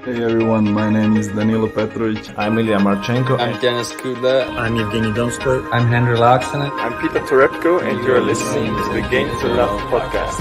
Hey everyone, my name is Danilo Petrovic. I'm Ilya Marchenko. I'm Denis Kudla. I'm Evgeny Donskoy. I'm Henry Laaksonen. I'm Peter Torebko, and you're listening to the Game to Love podcast.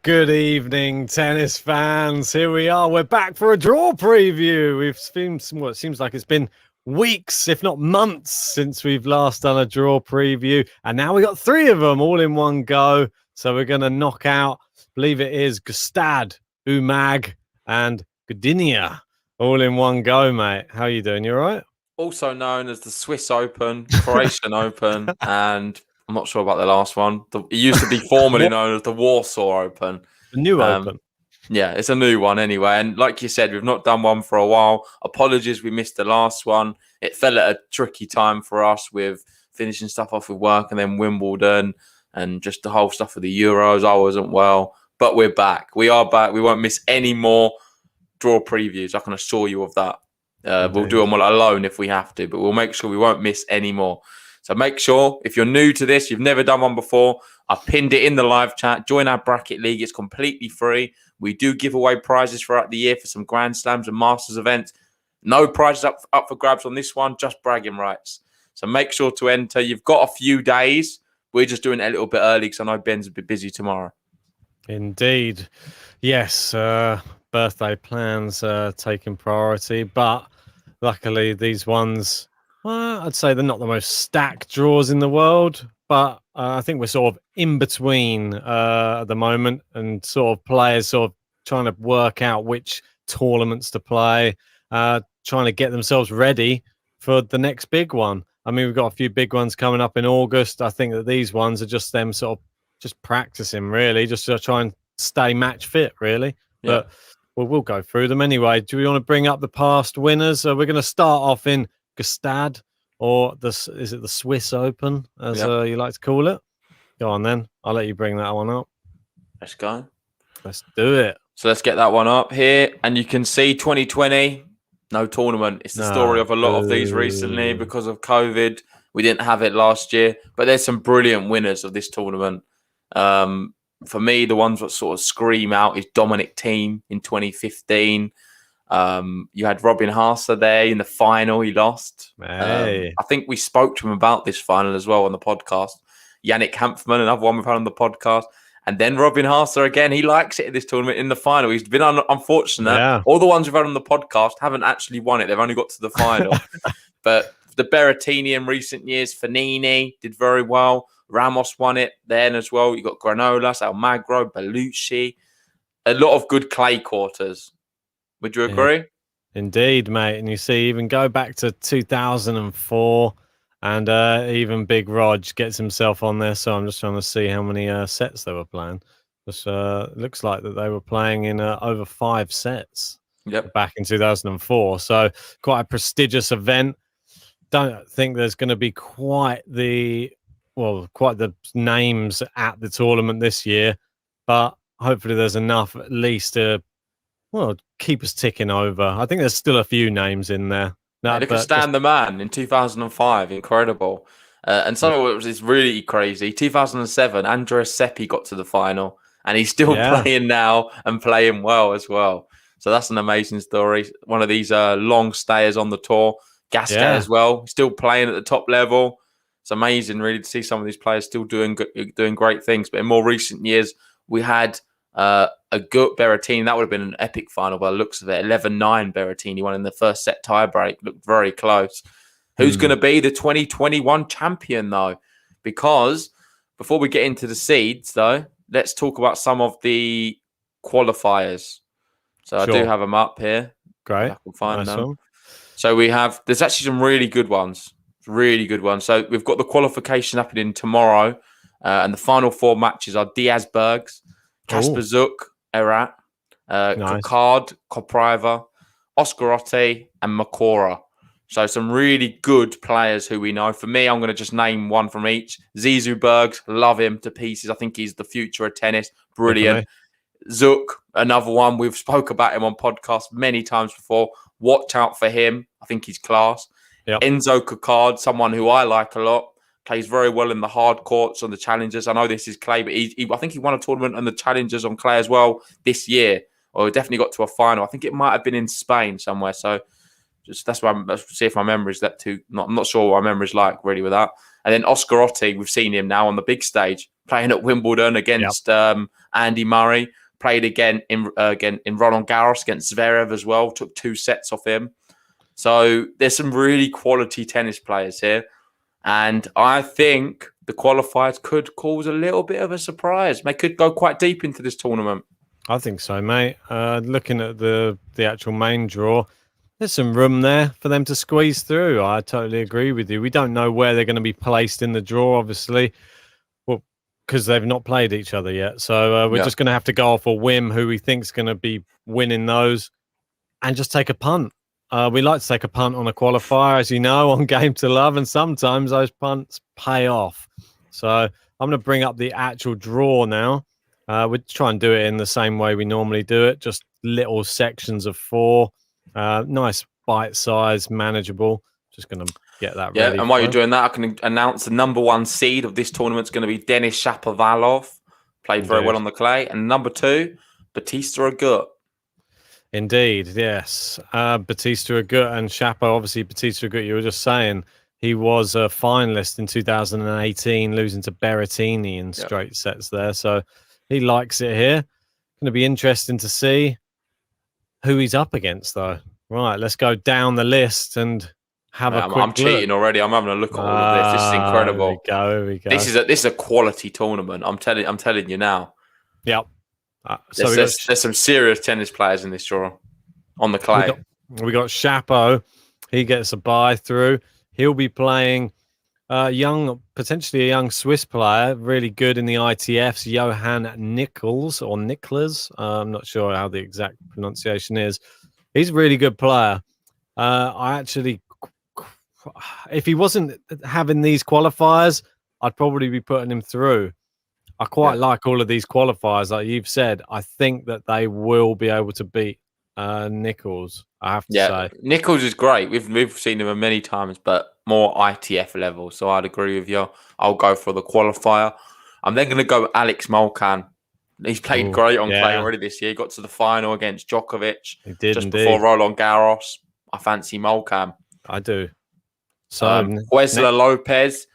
Good evening, tennis fans. Here we are. We're back for a draw preview. We've seen what seems like it's been weeks, if not months, since we've last done a draw preview. And now we got three of them all in one go. So we're going to knock out, I believe it is Gstaad, Umag, and Gdynia all in one go, mate. How are you doing? You all right? Also known as the Swiss Open, Croatian Open, and I'm not sure about the last one. It used to be formerly known as the Warsaw Open. The new Open. Yeah, it's a new one anyway. And like you said, we've not done one for a while. Apologies, we missed the last one. It fell at a tricky time for us with finishing stuff off with work and then Wimbledon and just the whole stuff with the Euros. I wasn't well, but we're back. We are back. We won't miss any more draw previews. I can assure you of that. We'll do them all alone if we have to, but we'll make sure we won't miss any more. So make sure, if you're new to this, you've never done one before, I've pinned it in the live chat. Join our bracket league. It's completely free. We do give away prizes throughout the year for some Grand Slams and Masters events. No prizes up for grabs on this one, just bragging rights. So make sure to enter. You've got a few days. We're just doing it a little bit early because I know Ben's a bit busy tomorrow. Indeed. Yes, birthday plans taking priority. But luckily, these ones... I'd say they're not the most stacked draws in the world, but I think we're sort of in between at the moment and sort of players sort of trying to work out which tournaments to play, trying to get themselves ready for the next big one. I mean, we've got a few big ones coming up in August. I think that these ones are just them sort of just practicing, really, just to try and stay match fit, really. Yeah. But we'll go through them anyway. Do we want to bring up the past winners? We're going to start off in Gstaad, or is it the Swiss Open, as you like to call it? Go on then. I'll let you bring that one up. Let's go. Let's do it. So let's get that one up here. And you can see 2020, no tournament. It's the story of a lot of these recently because of COVID. We didn't have it last year, but there's some brilliant winners of this tournament. For me, the ones that sort of scream out is Dominic Thiem in 2015. You had Robin Haase there in the final. He lost. Hey. I think we spoke to him about this final as well on the podcast. Yannick Hanfmann, another one we've had on the podcast. And then Robin Haase again. He likes it in this tournament in the final. He's been unfortunate. Yeah. All the ones we've had on the podcast haven't actually won it. They've only got to the final. But the Berrettini in recent years, Fognini did very well. Ramos won it then as well. You got Granollers, Almagro, Bellucci. A lot of good clay quarters. Would you agree? Indeed, mate. And you see, even go back to 2004, and even Big Rog gets himself on there. So I'm just trying to see how many sets they were playing. Just looks like that they were playing in over 5 sets. Yep. Back in 2004. So quite a prestigious event. Don't think there's going to be quite the names at the tournament this year, but hopefully there's enough at least to keep us ticking over. I think there's still a few names in there. No, look at Stan the Man in 2005. Incredible. And some of it was really crazy. 2007, Andreas Seppi got to the final, and he's still playing now and playing well as well. So that's an amazing story. One of these long stayers on the tour. Gstaad as well, still playing at the top level. It's amazing, really, to see some of these players still doing great things. But in more recent years, we had a good Berrettini. That would have been an epic final by the looks of it. 11-9 Berrettini won in the first set tiebreak. Looked very close. Who's going to be the 2021 champion, though? Because before we get into the seeds, though, let's talk about some of the qualifiers. So I do have them up here. Great. I can find them. So there's actually some really good ones. Really good ones. So we've got the qualification happening tomorrow. And the final 4 matches are Diaz-Bergs, Kasper Zuk, Erat, Kokard, Kopriva, Oscarotti, and Makora. So some really good players who we know. For me, I'm going to just name one from each. Zizou Bergs, love him to pieces. I think he's the future of tennis. Brilliant. Zuk, another one. We've spoke about him on podcasts many times before. Watch out for him. I think he's class. Yep. Enzo Cacard, someone who I like a lot, plays very well in the hard courts on the challenges. I know this is clay, but I think he won a tournament on the challenges on clay as well this year, or definitely got to a final. I think it might have been in Spain somewhere. So just let's see if my memory's that too. I'm not sure what my memory's like really with that. And then Oscar Otte, we've seen him now on the big stage playing at Wimbledon against Andy Murray. Played again in Roland Garros against Zverev as well. Took 2 sets off him. So there's some really quality tennis players here. And I think the qualifiers could cause a little bit of a surprise. They could go quite deep into this tournament. I think so, mate. Looking at the actual main draw, there's some room there for them to squeeze through. I totally agree with you. We don't know where they're going to be placed in the draw, obviously, because they've not played each other yet. So we're just going to have to go off a whim who we think is going to be winning those and just take a punt. We like to take a punt on a qualifier, as you know, on Game to Love, and sometimes those punts pay off. So I'm going to bring up the actual draw now. We'll try and do it in the same way we normally do it, just little sections of 4. Nice bite size, manageable. Just going to get that ready. And while you're doing that, I can announce the number 1 seed of this tournament is going to be Denis Shapovalov. Played very well on the clay. And number 2, Batista Agut. Indeed, yes. Batista Agut and Shapo. Obviously, Batista Agut, you were just saying, he was a finalist in 2018, losing to Berrettini in straight sets there. So he likes it here. Going to be interesting to see who he's up against, though. Right, let's go down the list and have a quick look. I'm cheating already. I'm having a look at all of this. This is incredible. Here we go. This is a quality tournament. I'm telling you now. Yep. There's some serious tennis players in this draw on the clay. We got Shapo. He gets a bye through. He'll be playing potentially a young Swiss player, really good in the ITFs, Johan Nichols or Niklas. I'm not sure how the exact pronunciation is. He's a really good player. If he wasn't having these qualifiers, I'd probably be putting him through. I quite like all of these qualifiers, like you've said. I think that they will be able to beat Nichols. I have to say, Nichols is great. We've seen him many times, but more ITF level. So I'd agree with you. I'll go for the qualifier. I'm then going to go Alex Molcan. He's played great on clay already this year. He got to the final against Djokovic. He did just before Roland Garros. I fancy Molcan. I do. So Huesler Lopez.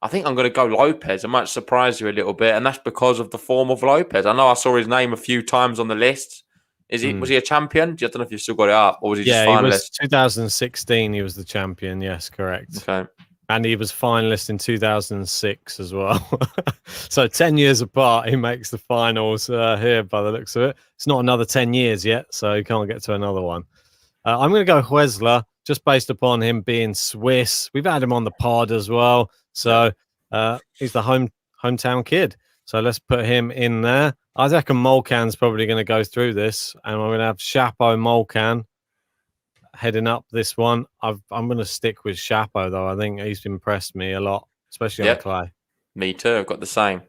I think I'm going to go Lopez. I might surprise you a little bit, and that's because of the form of Lopez. I know I saw his name a few times on the list. Was he a champion? I don't know if you've still got it up, or was he just finalist? He was 2016. He was the champion. Yes, correct. Okay. And he was finalist in 2006 as well. So 10 years apart, he makes the finals here by the looks of it. It's not another 10 years yet, so he can't get to another one. I'm going to go Huesler, just based upon him being Swiss. We've had him on the pod as well. So he's the hometown kid. So let's put him in there. I reckon Molcan's probably going to go through this. And I'm going to have Shapo Molcan heading up this one. I'm going to stick with Shapo, though. I think he's impressed me a lot, especially on clay. Me too. I've got the same.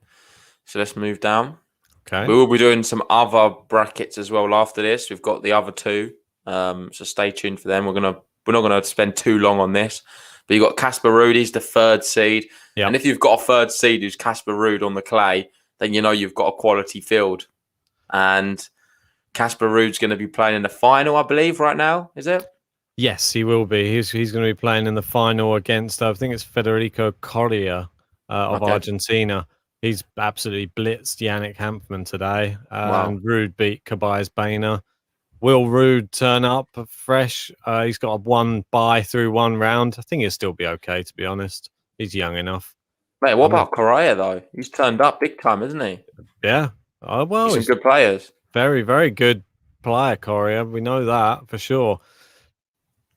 So let's move down. Okay. We will be doing some other brackets as well after this. We've got the other 2. So stay tuned for them. We're not going to spend too long on this. But you've got Casper Ruud, he's the 3rd seed. Yep. And if you've got a 3rd seed who's Casper Ruud on the clay, then you know you've got a quality field. And Casper Ruud's going to be playing in the final, I believe, right now, is it? Yes, he will be. He's going to be playing in the final against, I think it's Federico Coria of Argentina. He's absolutely blitzed Yannick Hanfmann today. And Ruud beat Tobias Bainer. Will Ruud turn up fresh? He's got one bye through one round. I think he'll still be okay, to be honest. He's young enough. Mate, what about Correa, though? He's turned up big time, isn't he? Yeah. Oh, well, he's some good players. Very, very good player, Correa. We know that for sure.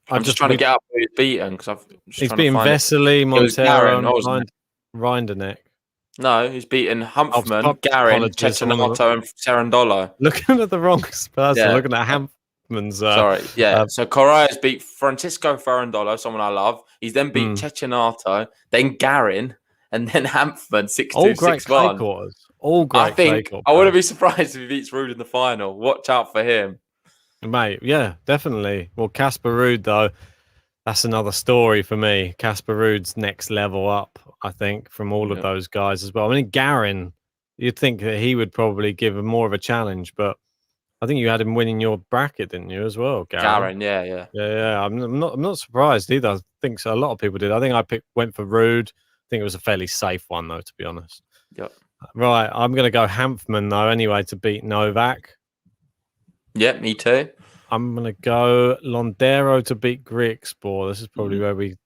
I'm just trying to get up who he's beaten. He's beaten Vesely, Montero, and Rinderneck. No, he's beaten Hanfmann, Garin, Cecchinato, and Cerundolo. Looking at the wrong person, looking at Hanfmann's. Sorry, so Correa's beat Francisco Ferrandolo, someone I love. He's then beat Cecchinato, then Garin, and then Hanfmann 6-2, all great 6-1. clay quarters. All great. I wouldn't be surprised if he beats Ruud in the final. Watch out for him. Mate, yeah, definitely. Well, Casper Ruud, though, that's another story for me. Casper Ruud's next level up, I think, from all of Yeah. those guys as well. I mean, Garin, you'd think that he would probably give him more of a challenge, but I think you had him winning your bracket, didn't you, as well, Garin? Garen, yeah. Yeah. I'm not surprised either. I think so. A lot of people did. I think went for Ruud. I think it was a fairly safe one, though, to be honest. Yep. Right, I'm going to go Hanfman, though, anyway, to beat Novak. Yeah, me too. I'm going to go Londero to beat Griekspoor. This is probably where we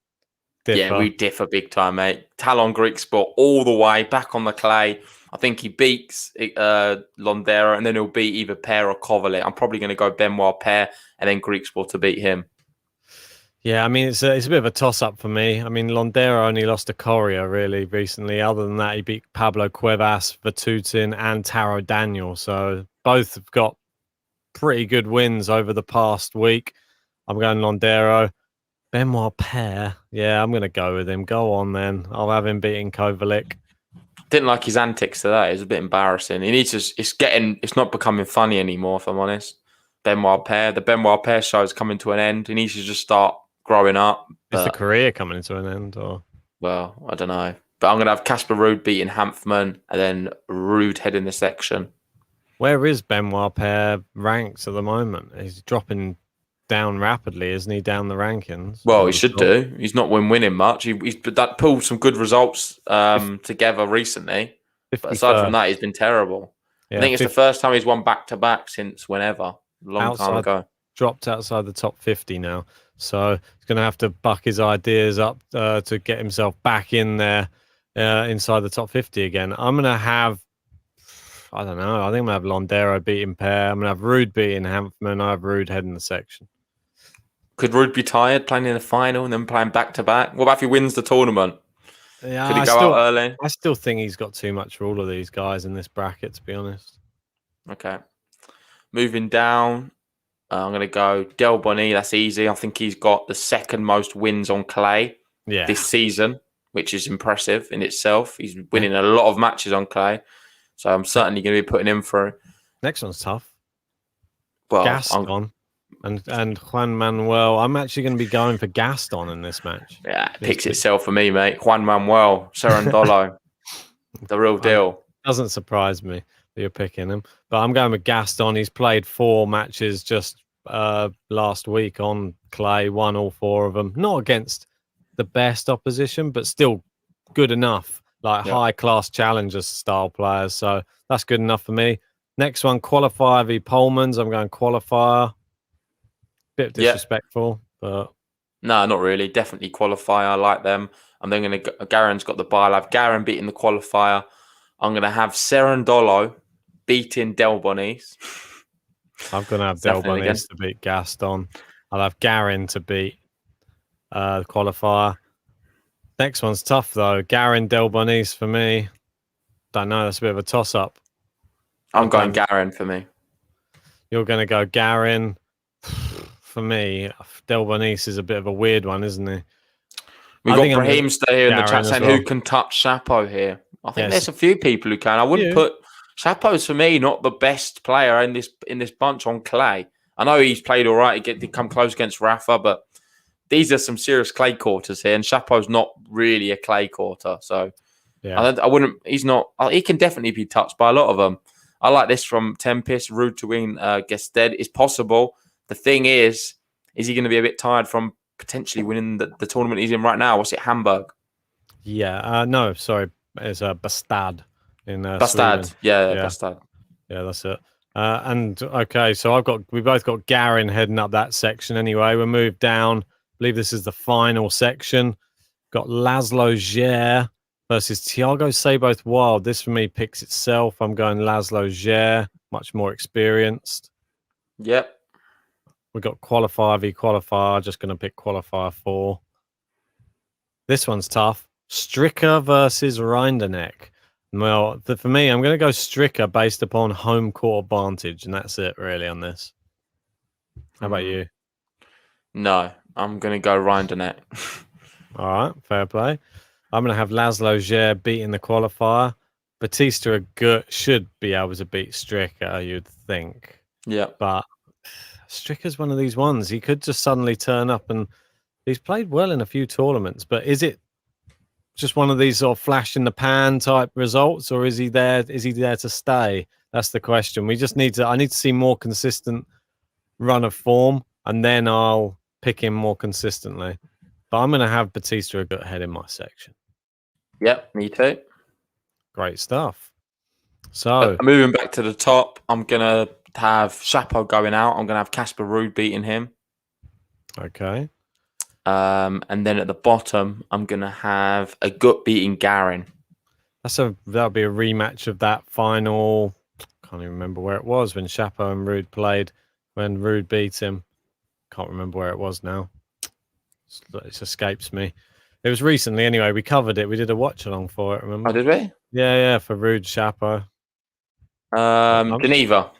differ. Yeah, we differ big time, mate. Talon Greek sport all the way back on the clay. I think he beats Londero, and then he'll beat either Pair or Kovalit. I'm probably going to go Benoit Pair and then Greek sport to beat him. Yeah, I mean, it's a bit of a toss-up for me. I mean, Londero only lost to Coria, really, recently. Other than that, he beat Pablo Cuevas, Vatutin, and Taro Daniel. So both have got pretty good wins over the past week. I'm going Londero. Benoit Paire. Yeah, I'm going to go with him. Go on, then. I'll have him beating Kovalik. Didn't like his antics today. It was a bit embarrassing. He needs to. It's not becoming funny anymore, if I'm honest. Benoit Paire. The Benoit Paire show is coming to an end. He needs to just start growing up. Is the career coming to an end, or? Well, I don't know. But I'm going to have Casper Ruud beating Hanfman and then Ruud heading the section. Where is Benoit Paire ranked at the moment? He's dropping down rapidly, isn't he, down the rankings? Well, he should do. He's not winning much. He's pulled some good results together recently. But aside from that, he's been terrible. Yeah, I think it's the first time he's won back-to-back since whenever. Long time ago. Dropped outside the top 50 now. So he's going to have to buck his ideas up to get himself back in there inside the top 50 again. I'm going to have, I don't know, I think I'm going to have Londero beating Paire. I'm going to have Ruud beating Hanfman. I have Ruud heading the section. Could Ruud be tired playing in the final and then playing back-to-back? What about if he wins the tournament? Yeah, could he go out early? I still think he's got too much for all of these guys in this bracket, to be honest. Okay. Moving down, I'm going to go Del Boni. That's easy. I think he's got the second most wins on clay this season, which is impressive in itself. He's winning a lot of matches on clay. So I'm certainly going to be putting him through. Next one's tough. Well, Gaston and Juan Manuel. I'm actually going to be going for Gaston in this match. Yeah, it picks itself for me, mate. Juan Manuel, Cerundolo, the real deal. Doesn't surprise me that you're picking him. But I'm going with Gaston. He's played 4 matches just last week on clay, won all 4 of them. Not against the best opposition, but still good enough. High-class challenger style players. So that's good enough for me. Next one, qualifier v Polmans. I'm going qualifier. Bit disrespectful, but... No, not really. Definitely qualifier. I like them. I'm then going to... Garen's got the bye. I'll have Garen beating the qualifier. I'm going to have Cerundolo beating Del Bonis. I'm going to have Del Bonis to beat Gaston. I'll have Garin to beat the qualifier. Next one's tough, though. Garin, Del Bonis for me. Don't know. That's a bit of a toss-up. I'm going Garin for me. You're going to go Garin. For me, Del Bonis is a bit of a weird one, isn't he? We've got Brahim stay here in the chat saying who can touch Chapo here. I think there's a few people who can. I wouldn't put Chapo's for me not the best player in this bunch on clay. I know he's played all right. He did come close against Rafa, but these are some serious clay quarters here, and Chapo's not really a clay quarter. So I wouldn't. He's not. He can definitely be touched by a lot of them. I like this from Tempest. Ruud to win Gstaad is possible. The thing is he going to be a bit tired from potentially winning the tournament he's in right now? What's it, Hamburg? Yeah. No, sorry. It's Gstaad in Gstaad. Sweden. Yeah, Gstaad. Yeah, that's it. And okay, so we both got Garin heading up that section anyway. We'll move down. I believe this is the final section. Got Laszlo Djere versus Thiago Seyboth Wild. This for me picks itself. I'm going Laszlo Djere, much more experienced. Yep. We got qualifier v qualifier. Just going to pick qualifier 4. This one's tough. Stricker versus Rinderknecht. Well, for me, I'm going to go Stricker based upon home court advantage, and that's it really on this. How about you? No, I'm going to go Rinderknecht. All right, fair play. I'm going to have Laszlo Djere beating the qualifier. Batista Agut should be able to beat Stricker, you'd think. Yeah. But Stricker's one of these ones. He could just suddenly turn up, and he's played well in a few tournaments. But is it just one of these sort of flash in the pan type results, or is he there? Is he there to stay? That's the question. We just need to. I need to see more consistent run of form, and then I'll pick him more consistently. But I'm going to have Batista ahead in my section. Yep, me too. Great stuff. So moving back to the top, I'm gonna have Shapo going out. I'm gonna have Casper Ruud beating him. Okay. And then at the bottom, I'm gonna have a gut beating Garin. That'll be a rematch of that final. Can't even remember where it was when Shapo and Ruud played. When Ruud beat him, can't remember where it was now. It escapes me. It was recently anyway. We covered it. We did a watch along for it. Remember? Oh, did we? Yeah, for Ruud Shapo. Geneva.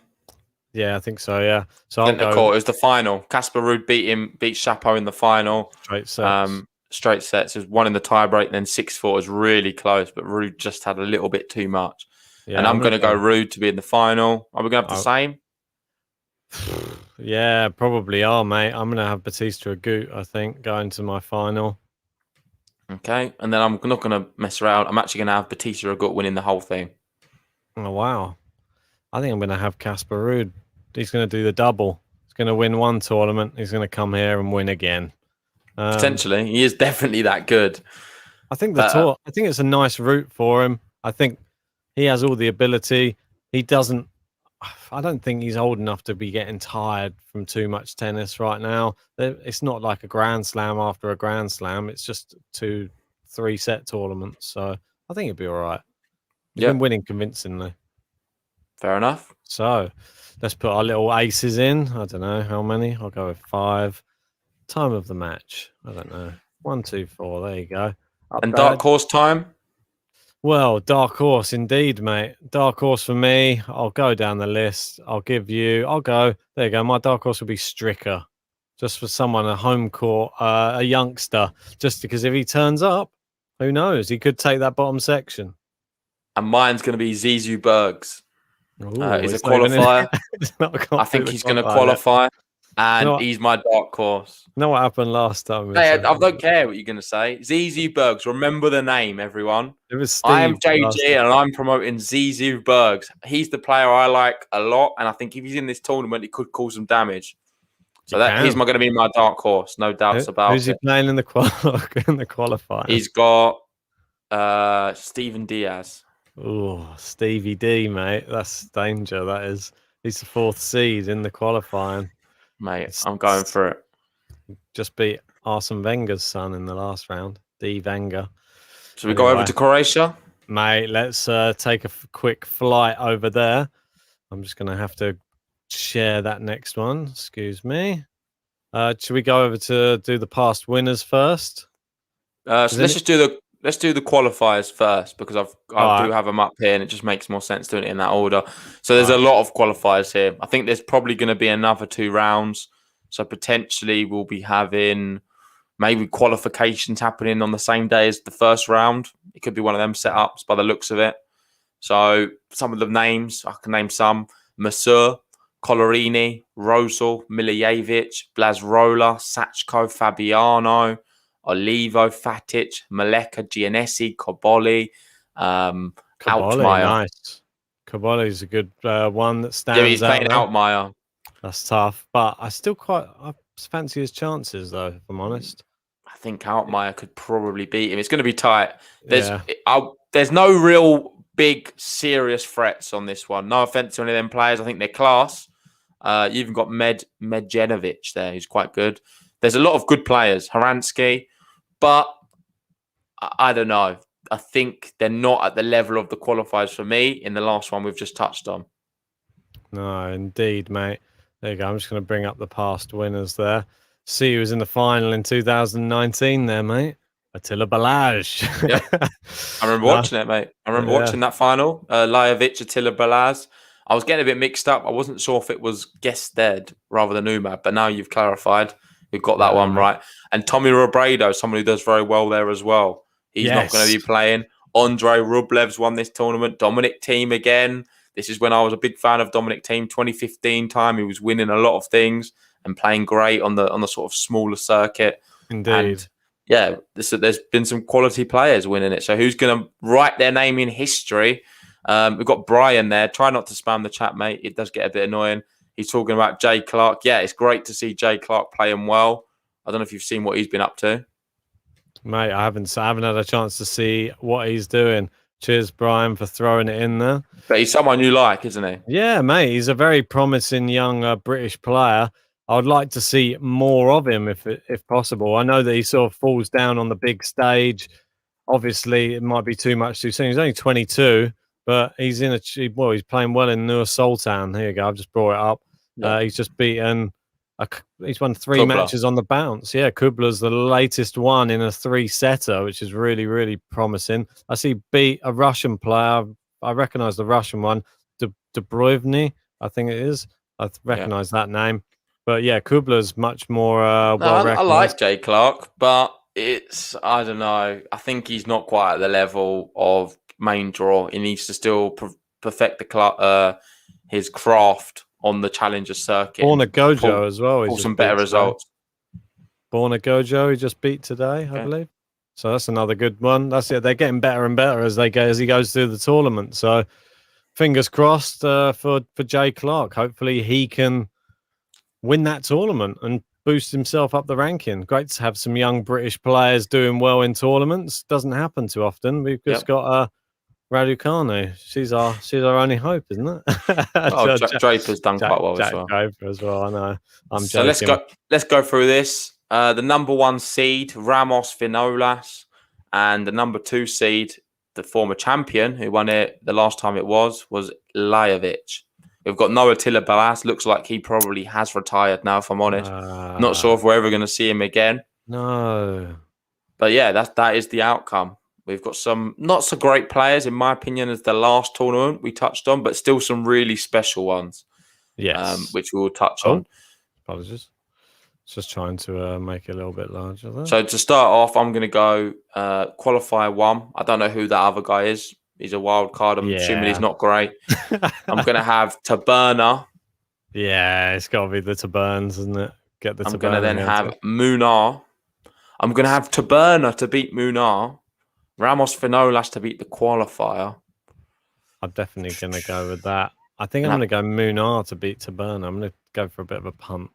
Yeah, I think so. Yeah. So I'll Centre go. court. It was the final. Casper Ruud beat Shapo in the final. Straight sets. Straight sets. It was one in the tiebreak, then 6-4 was really close, but Ruud just had a little bit too much. Yeah, and I'm going to go Ruud to be in the final. Are we going to have the same? Yeah, probably are, mate. I'm going to have Batista Agut, I think, going to my final. Okay, and then I'm not going to mess around. I'm actually going to have Batista Agut winning the whole thing. Oh, wow. I think I'm going to have Casper Ruud. He's going to do the double. He's going to win one tournament. He's going to come here and win again. Potentially. He is definitely that good. I think I think it's a nice route for him. I think he has all the ability. I don't think he's old enough to be getting tired from too much tennis right now. It's not like a Grand Slam after a Grand Slam. It's just 2-3 set tournaments. So I think he'll be all right. He's been winning convincingly. Fair enough. So let's put our little aces in. I don't know how many. I'll go with 5. Time of the match. I don't know. 1, 2, 4. There you go. Dark horse time? Well, dark horse indeed, mate. Dark horse for me. I'll go down the list. There you go. My dark horse will be Stricker. Just for someone, a home court, a youngster. Just because if he turns up, who knows? He could take that bottom section. And mine's going to be Zizou Bergs. He's a qualifier. I think he's going to qualify. And he's my dark horse. You know what happened last time? Hey, I don't care what you're going to say. Zizou Bergs. Remember the name, everyone. It was Steve. I am JG and I'm promoting Zizou Bergs. He's the player I like a lot. And I think if he's in this tournament, he could cause some damage. So he's going to be my dark horse. No doubts about it. Who's he playing in the qualifier? He's got Steven Diaz. Oh, Stevie D, mate. That's danger. That is. He's the 4th seed in the qualifying. Mate, I'm going for it. Just beat Arsene Wenger's son in the last round, D. Wenger. Should we go over to Croatia? Mate, let's take a quick flight over there. I'm just going to have to share that next one. Excuse me. Should we go over to do the past winners first? So let's do the qualifiers first because I do have them up here and it just makes more sense doing it in that order. So there's a lot of qualifiers here. I think there's probably going to be another 2 rounds. So potentially we'll be having maybe qualifications happening on the same day as the first round. It could be one of them setups by the looks of it. So some of the names, I can name some. Masur, Colorini, Rosal, Milijevic, Blazrola, Sachko, Fabiano, Olivo, Fatic, Maleka, Giannessi, Koboli, Altmaier. Nice. Koboli's a good one that stands out. Yeah, he's playing Altmaier. That's tough, but I fancy his chances, though, if I'm honest. I think Altmaier could probably beat him. It's going to be tight. There's no real big, serious threats on this one. No offense to any of them players. I think they're class. You even got Medjenovic there, who's quite good. There's a lot of good players. Haransky. But I don't know. I think they're not at the level of the qualifiers for me in the last one we've just touched on. No, indeed, mate. There you go. I'm just going to bring up the past winners there. See who was in the final in 2019 there, mate. Attila Balazs. Yep. I remember watching it, mate. I remember watching that final. Lajovic, Attila Balazs. I was getting a bit mixed up. I wasn't sure if it was Gstaad rather than Umag, but now you've clarified. We've got that one right. And Tommy Robredo, someone who does very well there as well. He's not going to be playing. Andrei Rublev's won this tournament. Dominic Thiem again. This is when I was a big fan of Dominic Thiem. 2015 time, he was winning a lot of things and playing great on the sort of smaller circuit. Indeed. And yeah, there's been some quality players winning it. So who's going to write their name in history? We've got Brian there. Try not to spam the chat, mate. It does get a bit annoying. He's talking about Jay Clark. Yeah, it's great to see Jay Clark playing well. I don't know if you've seen what he's been up to. Mate, I haven't had a chance to see what he's doing. Cheers, Brian, for throwing it in there. But he's someone you like, isn't he? Yeah, mate. He's a very promising young British player. I would like to see more of him if possible. I know that he sort of falls down on the big stage. Obviously, it might be too much too soon. He's only 22, but he's he's playing well in Nur Sultan. Here you go. I've just brought it up. Yeah. He's just beaten. He's won 3 matches on the bounce. Yeah, Kubler's the latest one in a 3-setter, which is really, really promising. I see beat a Russian player. I recognise the Russian one, Dubrovny, I think it is. I recognise that name. But yeah, Kubler's much more well recognised. I like Jay Clark, but I don't know. I think he's not quite at the level of main draw. He needs to still perfect his craft on the Challenger circuit. Borna Gojo as well. Pull some better results. Borna Gojo, he just beat today, I believe. So that's another good one. That's it. They're getting better and better as he goes through the tournament. So fingers crossed for Jay Clark. Hopefully he can win that tournament and boost himself up the ranking. Great to have some young British players doing well in tournaments. Doesn't happen too often. We've just got Raducanu. She's our only hope, isn't it? Draper's done quite well as well. Draper as well. I know. So let's go through this. The number 1 seed, Ramos Vinolas, and the number 2 seed, the former champion who won it the last time it was Lajovic. We've got no Attila Balazs. Looks like he probably has retired now, if I'm honest. Not sure if we're ever going to see him again. No. But yeah, that is the outcome. We've got some not so great players, in my opinion, as the last tournament we touched on, but still some really special ones. Yes. Which we will touch on. Apologies. Just trying to make it a little bit larger there. So to start off, I'm going to go qualifier 1. I don't know who that other guy is. He's a wild card. I'm assuming he's not great. I'm going to have Taberna. Yeah, it's got to be the Taberns, isn't it? Get the I'm going to then have Munar. I'm going to have Taberna to beat Munar. Ramos Vinolas to beat the qualifier. I'm definitely going to go with that. I think I'm going to go Munar to beat Taberna. I'm going to go for a bit of a punt.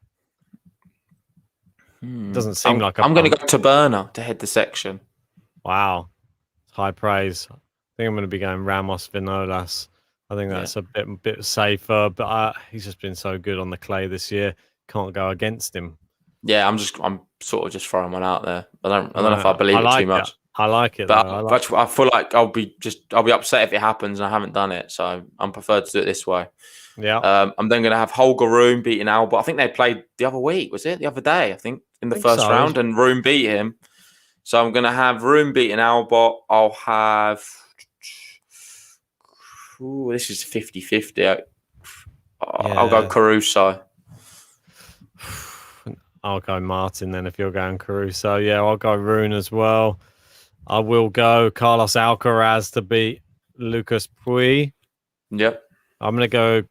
Doesn't seem like a I'm going to go Taberna to head the section. Wow. High praise. I think I'm going to be going Ramos Vinolas. I think that's a bit safer, but he's just been so good on the clay this year. Can't go against him. Yeah, I'm sort of just throwing one out there. I don't know if I believe it too much. I like it, but I feel like I'll be upset if it happens and I haven't done it. So I'm preferred to do it this way. Yeah. I'm then going to have Holger Rune beating Albert. I think they played the other week. Was it the other day? I think in the first round, and Rune beat him. So I'm going to have Rune beating Albert. I'll have. This is 50-50. I'll go Caruso. I'll go Martin then if you're going Caruso. Yeah, I'll go Rune as well. I will go Carlos Alcaraz to beat Lucas Pouille. Yep. I'm going to go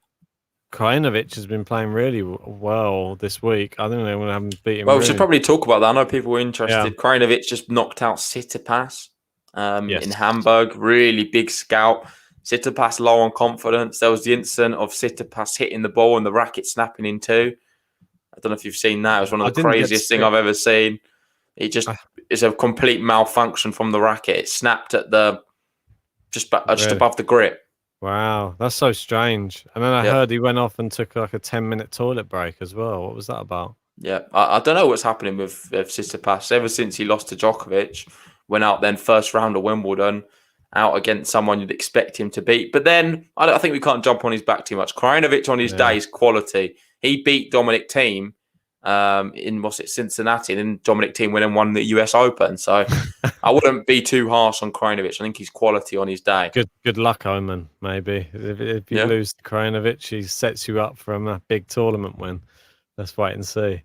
Krajinovic has been playing really well this week. I don't know when I haven't beaten him. Well, we should probably talk about that. I know people were interested. Yeah. Krajinovic just knocked out Tsitsipas in Hamburg. Really big scout. Tsitsipas low on confidence. There was the incident of Tsitsipas hitting the ball and the racket snapping in two. I don't know if you've seen that. It was one of the craziest things I've ever seen. It's a complete malfunction from the racket. It snapped at just above the grip. Wow, that's so strange. And then I heard he went off and took like a 10-minute toilet break as well. What was that about? Yeah, I don't know what's happening with Tsitsipas. Ever since he lost to Djokovic, went out then first round of Wimbledon, out against someone you'd expect him to beat. But then I think we can't jump on his back too much. Krajinovic on his day is quality. He beat Dominic Thiem in Cincinnati, and then Dominic Thiem went and won the US Open. So I wouldn't be too harsh on Krajinovic. I think he's quality on his day. Good luck omen, maybe. If you lose to Krajinovic, he sets you up for a big tournament win. Let's wait and see.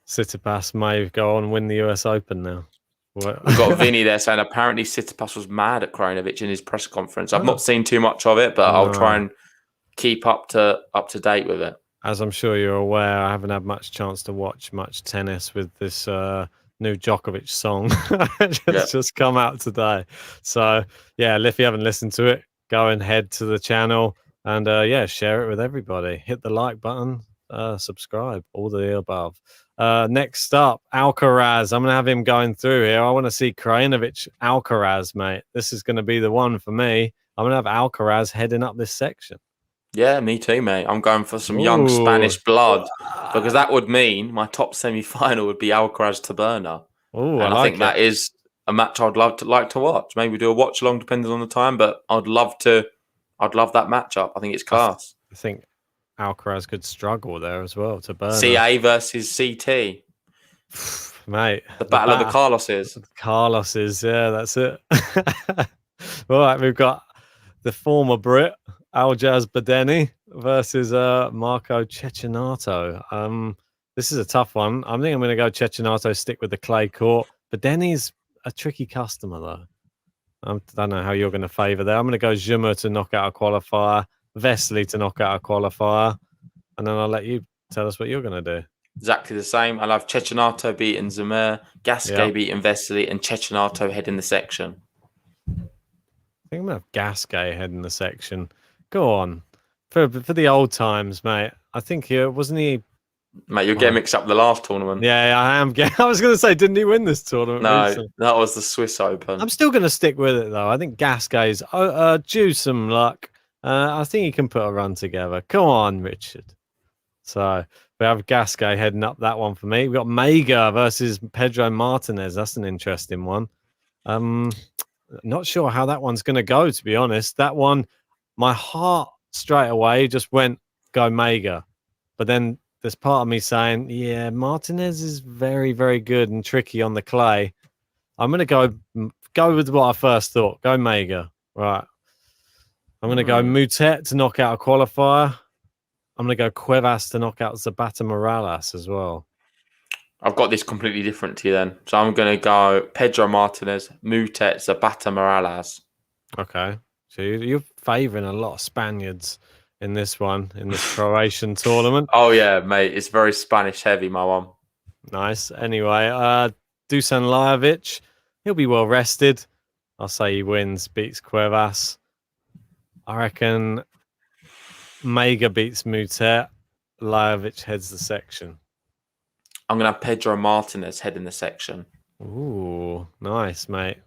Tsitsipas may go on and win the US Open now. We've got Vinny there saying apparently Tsitsipas was mad at Krajinovic in his press conference. I've not seen too much of it, but I'll try and keep up to date with it. As I'm sure you're aware, I haven't had much chance to watch much tennis with this new Djokovic song that's just come out today. So, yeah, if you haven't listened to it, go and head to the channel and, share it with everybody. Hit the like button, subscribe, all the above. Next up, Alcaraz. I'm going to have him going through here. I want to see Krajinovic Alcaraz, mate. This is going to be the one for me. I'm going to have Alcaraz heading up this section. Yeah, me too, mate. I'm going for some young Spanish blood because that would mean my top semi-final would be Alcaraz Taberna. Oh, I think that is a match I'd like to watch. Maybe do a watch along depending on the time, but I'd love that matchup. I think it's class. I think Alcaraz could struggle there as well. Taberna. CA versus CT. Mate. The battle of the Carloses. Carloses, yeah, that's it. All right, we've got the former Brit, Aljaz Badeni versus Marco Cecchinato. This is a tough one. I think I'm going to go Cecchinato, stick with the clay court. Badeni's a tricky customer, though. I don't know how you're going to favour there. I'm going to go Zuma to knock out a qualifier, Vesely to knock out a qualifier, and then I'll let you tell us what you're going to do. Exactly the same. I'll have Cecchinato beating Zuma, Gasquet beating Vesely, and Cecchinato heading the section. I think I'm going to have Gasquet heading the section. Go on. For the old times, mate. I think wasn't he... Mate, you're getting mixed up with the last tournament. Yeah, I am. I was going to say, didn't he win this tournament? No, recently? that was the Swiss Open. I'm still going to stick with it, though. I think Gasquet's due some luck. I think he can put a run together. Come on, Richard. So we have Gasquet heading up that one for me. We've got Mega versus Pedro Martinez. That's an interesting one. Not sure how that one's going to go, to be honest. That one, my heart straight away just went, go Mega. But then there's part of me saying, yeah, Martinez is very, very good and tricky on the clay. I'm going to go with what I first thought. Go Mega. Right. I'm going to go Mutet to knock out a qualifier. I'm going to go Cuevas to knock out Zapata Morales as well. I've got this completely different to you then. So I'm going to go Pedro Martinez, Mutet, Zapata Morales. Okay. So you're favouring a lot of Spaniards in this one, in this Croatian tournament. Oh, yeah, mate. It's very Spanish heavy, my one. Nice. Anyway, Dusan Lajovic, he'll be well rested. I'll say he wins, beats Cuevas. I reckon Mega beats Mutet. Lajovic heads the section. I'm going to have Pedro Martinez heading the section. Ooh, nice, mate.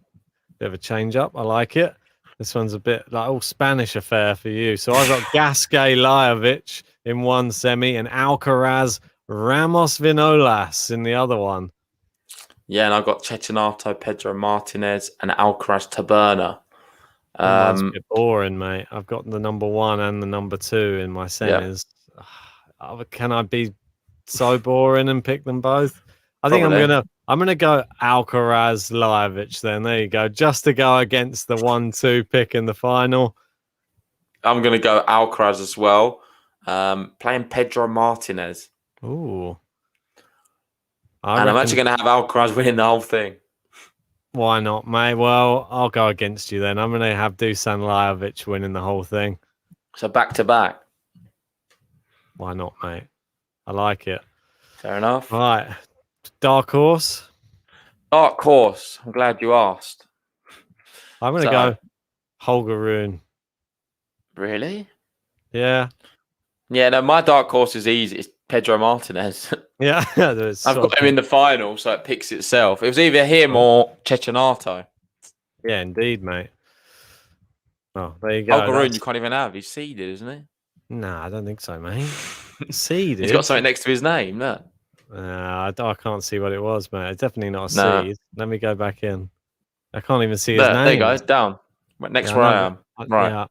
Bit of a change up. I like it. This one's a bit like all Spanish affair for you. So I've got Gasquet Lajovic in one semi and Alcaraz Ramos Vinolas in the other one. Yeah, and I've got Cecchinato, Pedro Martinez, and Alcaraz Taberna. That's a bit boring, mate. I've got the number 1 and the number 2 in my semis. Yeah. Can I be so boring and pick them both? I think I'm gonna go Alcaraz Lajovic then. There you go. Just to go against the 1-2 pick in the final. I'm gonna go Alcaraz as well. Playing Pedro Martinez. Ooh. I'm actually gonna have Alcaraz winning the whole thing. Why not, mate? Well, I'll go against you then. I'm gonna have Dusan Lajovic winning the whole thing. So back to back. Why not, mate? I like it. Fair enough. All right. Dark horse. Dark horse. I'm glad you asked. I'm going to go Holger Rune. Really? Yeah. Yeah, no, my dark horse is easy. It's Pedro Martinez. Yeah. I've got him in the final, so it picks itself. It was either him or Cecchinato. Yeah, indeed, mate. Oh, there you go. Holger Rune, you can't even have. He's seeded, isn't he? No, I don't think so, mate. Seed. He's got something next to his name, no? I can't see what it was, mate. It's definitely not a seed. Let me go back in. I can't even see his name. There you go. Down. Next where I am. Right.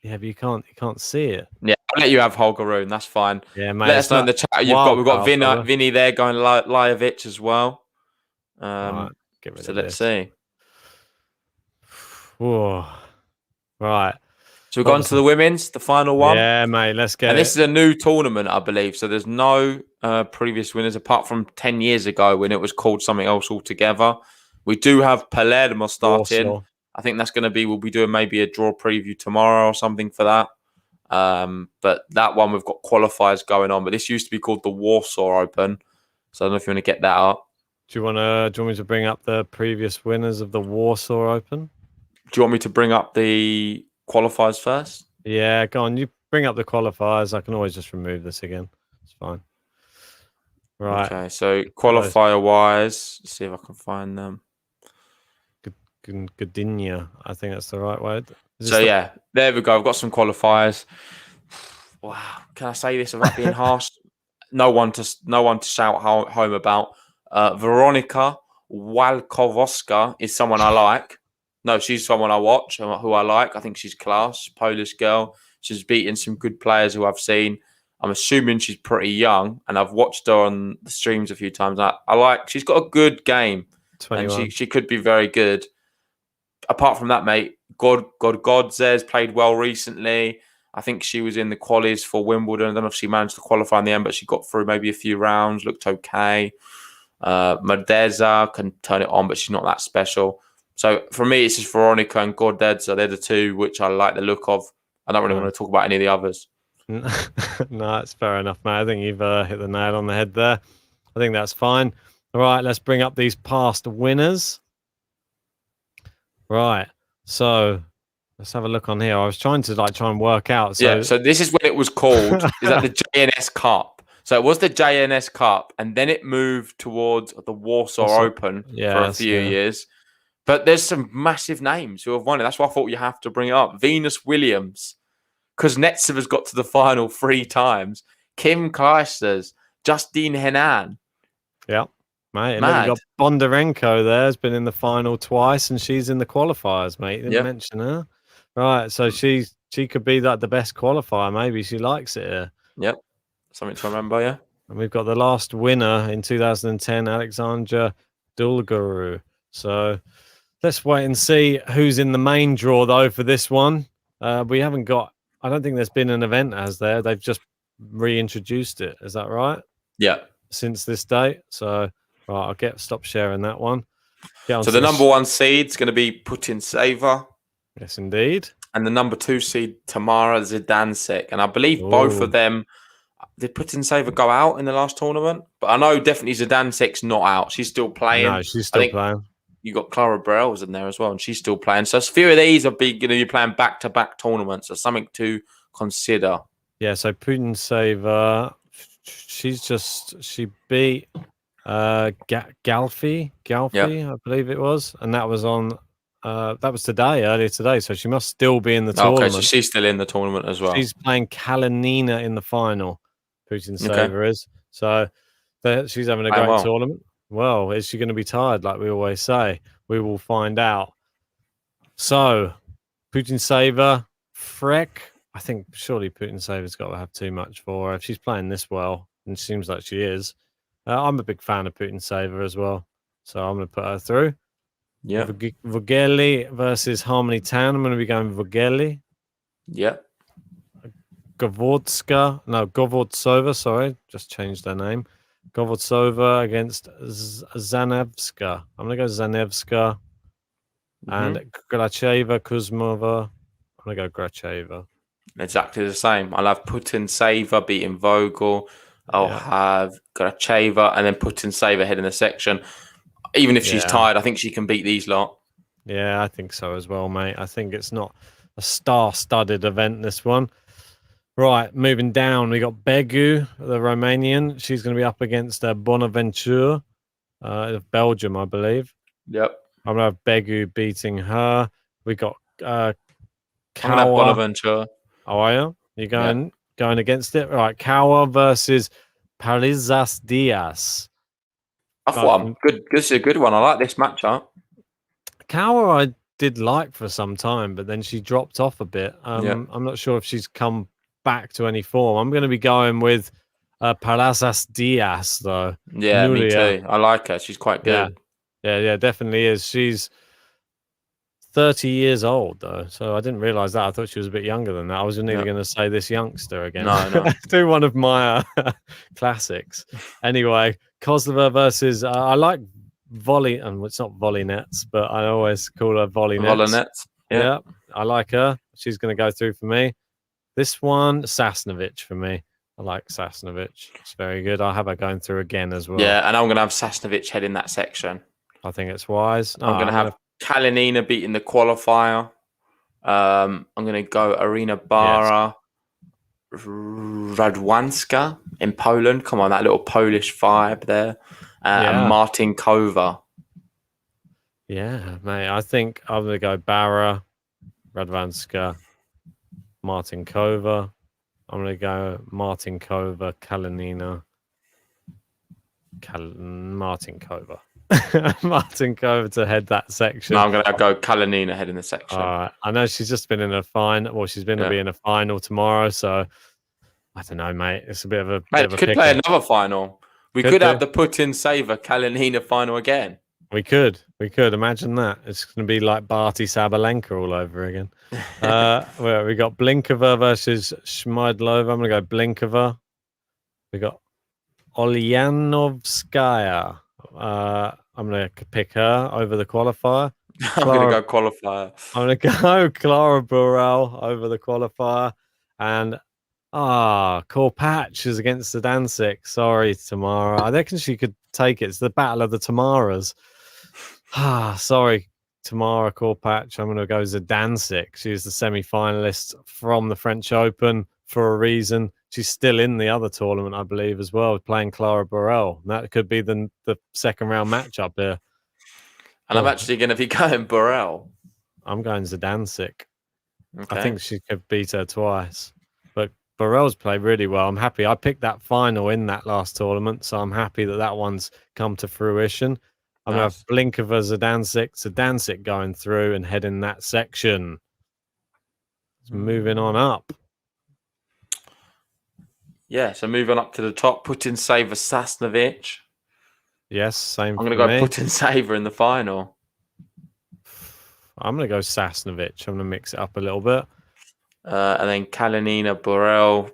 Yeah, but you can't see it. Yeah, I'll let you have Holger Rune. That's fine. Yeah, mate. Let us know in the chat. We've got Vinny there going Lajovic as well. Right, so let's see. Whoa. Right. So we've gone to the women's, the final one. Yeah, mate, let's get this is a new tournament, I believe. So there's no previous winners apart from 10 years ago when it was called something else altogether. We do have Palermo starting. Warsaw. I think that's going to be, we'll be doing maybe a draw preview tomorrow or something for that. But that one we've got qualifiers going on. But this used to be called the Warsaw Open. So I don't know if you want to get that up. Do you want me to bring up the previous winners of the Warsaw Open? Do you want me to bring up the qualifiers first? Yeah, go on. You bring up the qualifiers. I can always just remove this again. It's fine. Right. Okay, so qualifier-wise, see if I can find them. Gdynia, I think that's the right word. So yeah, there we go. I've got some qualifiers. Wow, can I say this without being harsh? No one to shout home about. Veronika Walkowska is someone I like. No, she's someone I watch who I like. I think she's class, Polish girl. She's beaten some good players who I've seen. I'm assuming she's pretty young, and I've watched her on the streams a few times. I like. She's got a good game, 21. And she could be very good. Apart from that, mate, Godzes played well recently. I think she was in the qualies for Wimbledon. I don't know if she managed to qualify in the end, but she got through maybe a few rounds, looked okay. Madeza can turn it on, but she's not that special. So for me, it's just Veronika and Godzes. They're the two which I like the look of. I don't really want to talk about any of the others. No, it's fair enough, mate. I think you've hit the nail on the head there. I think that's fine. All right, let's bring up these past winners. Right, so let's have a look on here. I was trying to try and work out. So this is what it was called. Is that the JNS Cup? So it was the JNS Cup, and then it moved towards the Warsaw Open for a few years. But there's some massive names who have won it. That's why I thought you have to bring it up. Venus Williams, Kuznetsova's got to the final 3 times. Kim Clijsters, Justine Henin. Yeah. Mate, and then you got Bondarenko there, has been in the final twice, and she's in the qualifiers, mate. You didn't mention her. Right, so she could be like the best qualifier. Maybe she likes it here. Yep, something to remember, yeah. And we've got the last winner in 2010, Alexandra Dulguru. So let's wait and see who's in the main draw, though, for this one. We haven't got, I don't think there's been an event as there. They've just reintroduced it. Is that right? Yeah. Since this date. So... right, I'll stop sharing that one. So the number 1 seed's going to be Putintseva. Yes, indeed. And the number 2 seed, Tamara Zidansek. And I believe both of them, did Putintseva go out in the last tournament? But I know definitely Zidansek's not out. She's still playing. No, she's still playing. You got Clara Burrell's in there as well, and she's still playing. So a few of these are going to be playing back-to-back tournaments. So something to consider. Yeah, so Putintseva, she beat... Galfi, I believe it was, and that was on. That was earlier today. So she must still be in the tournament. Okay, so she's still in the tournament as well. She's playing Kalinina in the final. Putintseva is. So she's having a great tournament. Well, is she going to be tired like we always say? We will find out. So Putintseva, Freck. I think surely Putintseva's got to have too much for her if she's playing this well, and it seems like she is. I'm a big fan of Putintseva as well, so I'm going to put her through. Yeah. Vogeli versus Harmony Town. I'm going to be going Vogeli. Yeah. Govortsova, sorry, just changed their name. Govortsova against Zanevska. I'm going to go Zanevska. And Gracheva, Kuzmova. I'm going to go Gracheva. Exactly the same. I'll have Putintseva beating Vogel. I'll have Gracheva and then Putintseva head in the section. Even if she's tired, I think she can beat these lot. Yeah, I think so as well, mate. I think it's not a star-studded event, this one. Right, moving down, we got Begu, the Romanian. She's going to be up against Bonaventure of Belgium, I believe. Yep. I'm going to have Begu beating her. We got Kawa. I'm going to have Bonaventure. Oh, are you? You're going against it? Right, Kawa versus Palizas Diaz. I thought I'm good. This is a good one. I like this matchup. Kawa I did like for some time, but then she dropped off a bit. I'm not sure if she's come back to any form. I'm going to be going with Palizas Diaz, though. Yeah, me too. I like her. She's quite good. Yeah, definitely is. She's 30 years old, though, so I didn't realize that. I thought she was a bit younger than that. I was nearly going to say this youngster again. No. Do one of my classics. Anyway, Kozlova versus I like volley, and it's not volley nets, but I always call her volley nets. Yeah, I like her. She's going to go through for me. This one, Sasnovich for me. I like Sasnovich. It's very good. I'll have her going through again as well. Yeah, and I'm going to have Sasnovich head in that section. I think it's wise. I'm going to have Kalinina beating the qualifier. I'm going to go Arina Bara, Radwanska in Poland. Come on, that little Polish vibe there. And Martin Kova. Yeah, mate. I think I'm going to go Bara, Radwanska, Martin Kova. I'm going to go Martin Kova, Kalinina, Martin Kova. Martin Kova to head that section. No, I'm going to go Kalinina head in the section. All right. I know she's just been in a final. Well, she's going to be in a final tomorrow. So I don't know, mate. It's a bit of a. Mate, could play another final. We could have the Putin Saver Kalinina final again. We could. Imagine that. It's going to be like Barty Sabalenka all over again. Well, we got Blinkova versus Shmydlova. I'm going to go Blinkova. We got Olyanovskaya. I'm going to pick her over the qualifier. I'm going to go qualifier. I'm going to go Clara Burrell over the qualifier. And Korpatch is against the Dancik. Sorry, Tamara. I reckon she could take it. It's the battle of the Tamaras. Sorry, Tamara Korpatch. I'm going to go Zdancic. She was the semi-finalist from the French Open for a reason. She's still in the other tournament, I believe, as well, playing Clara Burrell. That could be the second round matchup here. And I'm actually going to be going Burrell. I'm going Zdancic. Okay. I think she could beat her twice. But Burrell's played really well. I'm happy. I picked that final in that last tournament, so I'm happy that one's come to fruition. I'm going to have Blinkova, Zdancic going through and heading that section. It's moving on up. Yeah, so moving up to the top, Putin Saver Sasnovich. Yes, same. I'm going to go Putin Saver in the final. I'm going to go Sasnovich. I'm going to mix it up a little bit. And then Kalinina Burrell.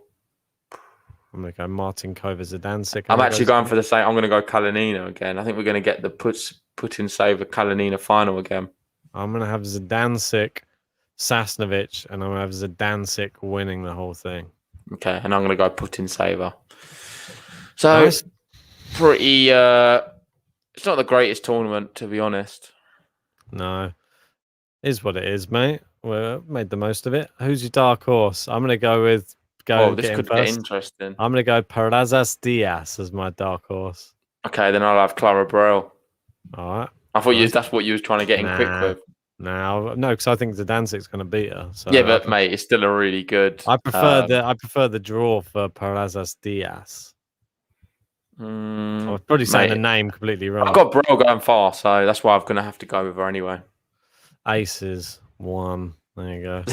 I'm going to go Martin Kova, Zdancic. I'm actually going for the same. I'm going to go Kalinina again. I think we're going to get the Putin Saver Kalinina final again. I'm going to have Zdancic, Sasnovich, and I'm going to have Zdancic winning the whole thing. Okay, and I'm going to go Putin Saver. So, nice. Pretty... it's not the greatest tournament, to be honest. No. It is what it is, mate. We made the most of it. Who's your dark horse? I'm going to go with... this could get interesting. I'm going to go Parazas Diaz as my dark horse. Okay, then I'll have Clara Burrell. All right. I thought that's what you was trying to get in quick with. No, because I think Zdancic's going to beat her. So yeah, but mate, it's still a really good. I prefer the draw for Parazas Diaz. I was probably saying the name completely wrong. I've got Burrell going far, so that's why I'm going to have to go with her anyway. Aces 1. There you go.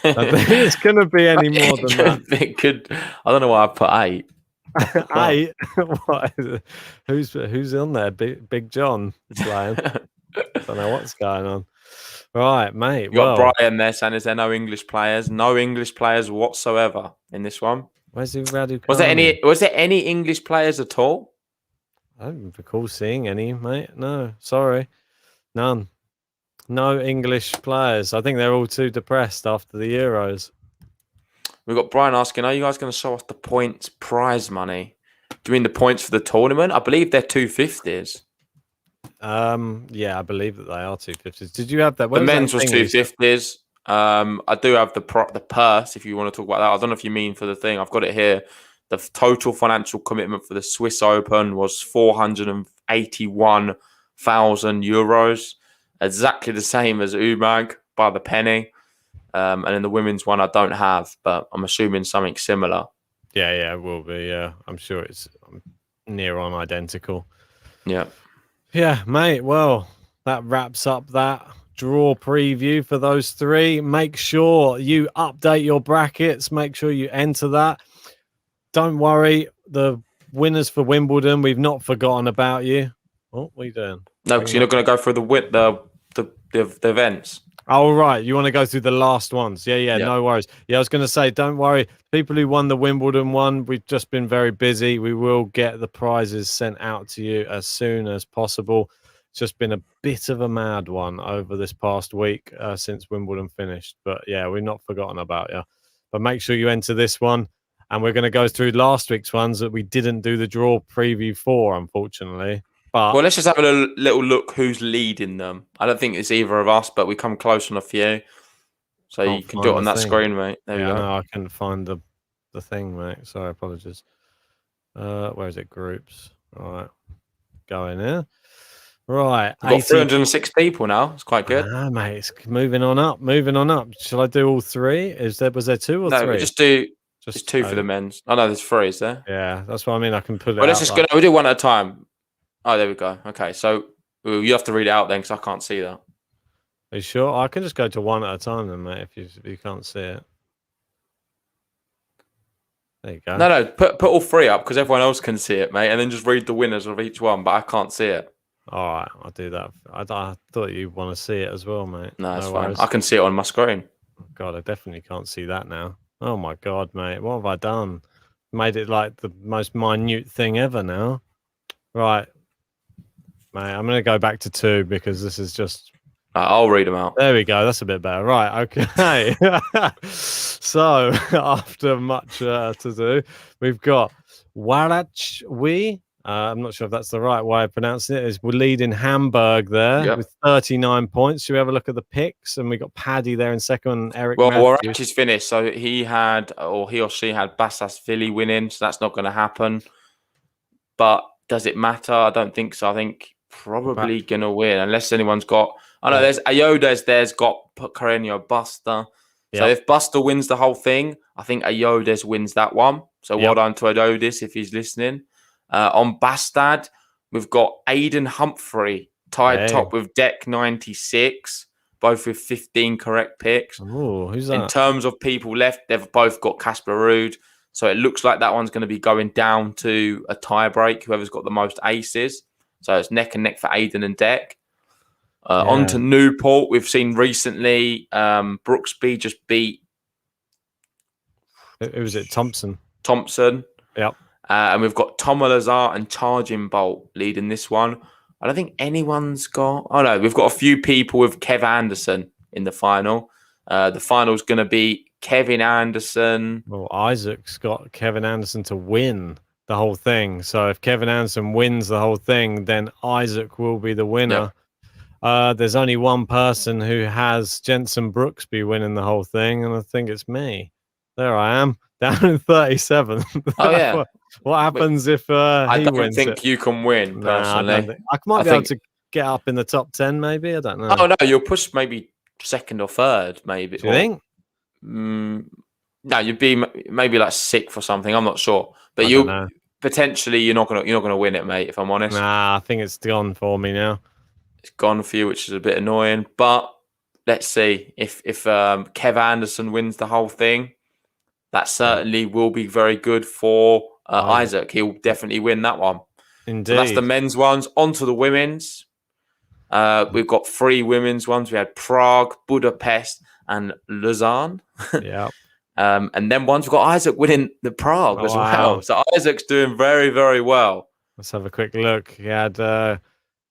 I think it's going to be any more than that. It could. I don't know why I put 8. 8? What is it? Who's on there? Big John playing. I don't know what's going on. Right, mate. You got Brian there saying, is there no English players? No English players whatsoever in this one. Where's Radu? Was there any English players at all? I don't recall seeing any, mate. No, sorry. None. No English players. I think they're all too depressed after the Euros. We've got Brian asking, are you guys going to show us the points prize money? Do you mean the points for the tournament? I believe they're 250s. Yeah, I believe that they are 250s. Did you have that? The men's was 250s. I do have the purse if you want to talk about that. I don't know if you mean for the thing. I've got it here. The total financial commitment for the Swiss Open was 481,000 euros. Exactly the same as Umag by the penny. And in the women's one, I don't have, but I'm assuming something similar. Yeah, it will be. Yeah, I'm sure it's near on identical. Yeah. Yeah, mate. Well, that wraps up that draw preview for those three. Make sure you update your brackets. Make sure you enter that. Don't worry. The winners for Wimbledon, we've not forgotten about you. What are you doing? No, because you're not going to go through the events. Oh, right. You want to go through the last ones. Yeah. No worries. Yeah, I was going to say, don't worry. People who won the Wimbledon one, we've just been very busy. We will get the prizes sent out to you as soon as possible. It's just been a bit of a mad one over this past week since Wimbledon finished. But yeah, we've not forgotten about you. But make sure you enter this one. And we're going to go through last week's ones that we didn't do the draw preview for, unfortunately. But Well, let's just have a little look who's leading them. I don't think it's either of us, but we come close on a few. So you can do it on that screen, mate. There you go. No, I couldn't find the thing, mate. Sorry, apologies. Where is it? Groups. All right. Go in here. Right. We've got 306 people now. It's quite good. Mate, it's moving on up. Shall I do all three? Was there two or three? No, just do just two for the men's. Oh no, there's three, is there? Yeah, that's what I mean. I can put it. Well, let's just go. We'll do one at a time. Oh, there we go. Okay, so you have to read it out then, because I can't see that. Are you sure? I can just go to one at a time then, mate. If you can't see it. There you go. No, put all three up because everyone else can see it, mate, and then just read the winners of each one. But I can't see it. All right, I'll do that. I thought you want to see it as well, mate. No, it's fine. I can see it on my screen. God, I definitely can't see that now. Oh my God, mate, what have I done? Made it like the most minute thing ever now. Right, mate, I'm going to go back to 2 because this is just... I'll read them out. There we go. That's a bit better. Right, okay. So, after much to do, we've got Warachwi. I'm not sure if that's the right way of pronouncing it. We're leading Hamburg there with 39 points. Should we have a look at the picks? And we got Paddy there in second. Eric. Well, Warach is finished. So he or she had Basasvili winning. So that's not going to happen. But does it matter? I don't think so. I think probably going to win unless anyone's got. I know there's Ayodes. Got Carreño Buster. So if Buster wins the whole thing, I think Ayodes wins that one. So well done to Ayodes if he's listening. On Gstaad, we've got Aidan Humphrey tied top with Deck 96, both with 15 correct picks. Ooh, who's that? In terms of people left, they've both got Casper Ruud. So it looks like that one's going to be going down to a tie break, whoever's got the most aces. So it's neck and neck for Aidan and Deck. On to Newport, we've seen recently Brooksby just beat... Who was it? Thompson. Yep. And we've got Tom Lazar and Charging Bolt leading this one. I don't think anyone's got... Oh, no. We've got a few people with Kev Anderson in the final. The final's going to be Kevin Anderson. Well, Isaac's got Kevin Anderson to win the whole thing. So if Kevin Anderson wins the whole thing, then Isaac will be the winner. Yep. There's only one person who has Jensen Brooksby winning the whole thing, and I think it's me. There I am, down in 37. Oh, yeah. What happens if he wins? I don't think you can win, personally. I might be able to get up in the top 10, maybe. I don't know. Oh, no, you'll push maybe second or third, maybe. Do you think? No, you'd be maybe like 6th or something. I'm not sure. But you potentially you're not gonna win it, mate, if I'm honest. Nah, I think it's gone for me now. It's gone for you, which is a bit annoying. But let's see if Kev Anderson wins the whole thing. That certainly will be very good for Isaac. He'll definitely win that one. Indeed. So that's the men's ones. On to the women's. We've got 3 women's ones. We had Prague, Budapest, and Lausanne. Yeah. And then we've got Isaac winning the Prague as well. So Isaac's doing very, very well. Let's have a quick look. He had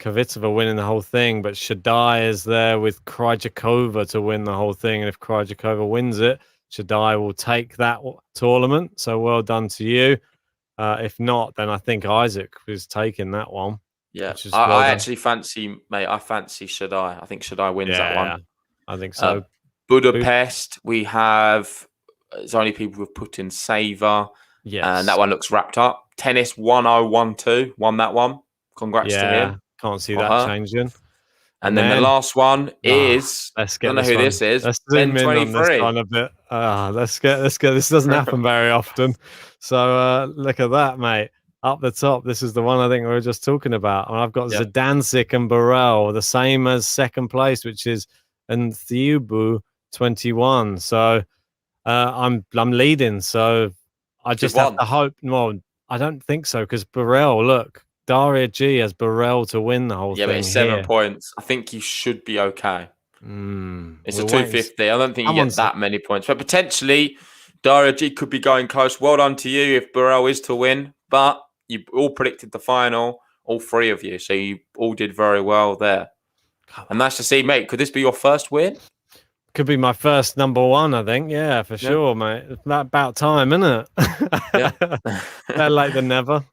Kvitova winning the whole thing, but Shadai is there with Krajikova to win the whole thing. And if Krajikova wins it, Shadai will take that tournament. So well done to you. If not, then I think Isaac is taking that one. Yeah, I actually fancy, mate. I fancy Shadai. I think Shadai wins that one. I think so. Budapest, we have. It's only people who've put in Saver. Yes. And that one looks wrapped up. Tennis 1012 won that one. Congrats to him. Can't see that changing. And then the last one is. Let's get. I don't know who this is. Let's zoom in on this one a bit. Let's get. This doesn't happen very often. So look at that, mate. Up the top, this is the one I think we were just talking about. And I've got Zdancic and Burrell, the same as second place, which is Nthiubu 21. So I'm leading. So I just have to hope. Well, I don't think so because Burrell, look, Daria G has Burrell to win the whole thing. Yeah, but it's 7 points. I think you should be okay. It's a 250. I don't think you get that many points, but potentially Daria G could be going close. Well done to you if Burrell is to win, but you all predicted the final, all 3 of you, so you all did very well there. And nice to see, mate. Could this be your first win? Could be my first number one, I think. Yeah, for sure, mate. It's about time, isn't it? Yeah. Better late than never.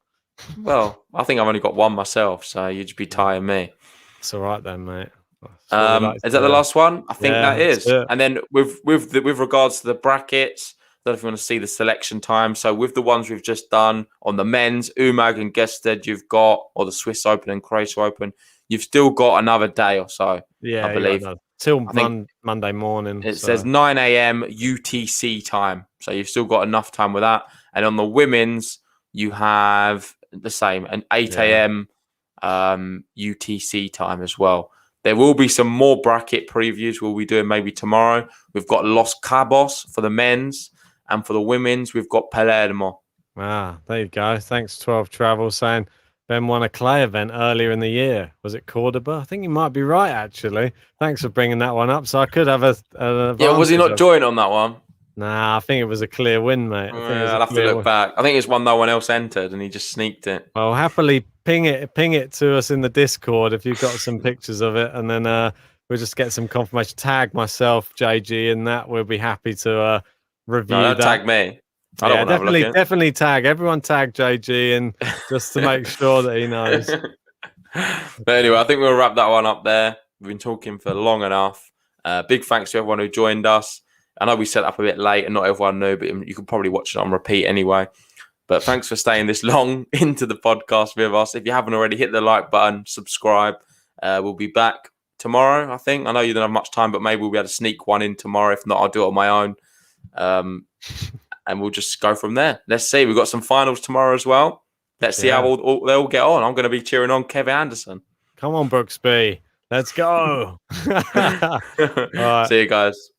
Well, I think I've only got one myself, so you'd just be tying me. It's all right then, mate. Like Is that the last one? I think Yeah, that is. that's it. And then with regards to the brackets, I don't know if you want to see the selection time. So with the ones we've just done on the men's, Umag and Gstaad, you've got, or the Swiss Open and Croatia Open, you've still got another day or so. Yeah, I believe. Till I think Monday morning. It says 9 a.m. UTC time, so you've still got enough time with that. And on the women's, you have the same, an 8 a.m. UTC time as well. There will be some more bracket previews we'll be doing maybe tomorrow. We've got Los Cabos for the men's, and for the women's, we've got Palermo. There you go. Thanks, 12 Travel, saying Ben won a clay event earlier in the year. Was it Cordoba? I think you might be right, actually. Thanks for bringing that one up. So I could have an Yeah, was he not joined on that one? Nah, I think it was a clear win, mate. I'll have to look back. I think it's one no one else entered, and he just sneaked it. Well, happily ping it to us in the Discord if you've got some pictures of it, and then we'll just get some confirmation. Tag myself, JG, and that we'll be happy to review that. Tag me. I don't want to have a look definitely tag everyone. Tag JG, and just to make sure that he knows. But anyway, I think we'll wrap that one up there. We've been talking for long enough. Big thanks to everyone who joined us. I know we set up a bit late and not everyone knew, but you can probably watch it on repeat anyway. But thanks for staying this long into the podcast with us. If you haven't already, hit the like button, subscribe. We'll be back tomorrow, I think. I know you don't have much time, but maybe we'll be able to sneak one in tomorrow. If not, I'll do it on my own. And we'll just go from there. Let's see. We've got some finals tomorrow as well. Let's see how they all get on. I'm going to be cheering on Kevin Anderson. Come on, Brooksby. Let's go. All right. See you guys.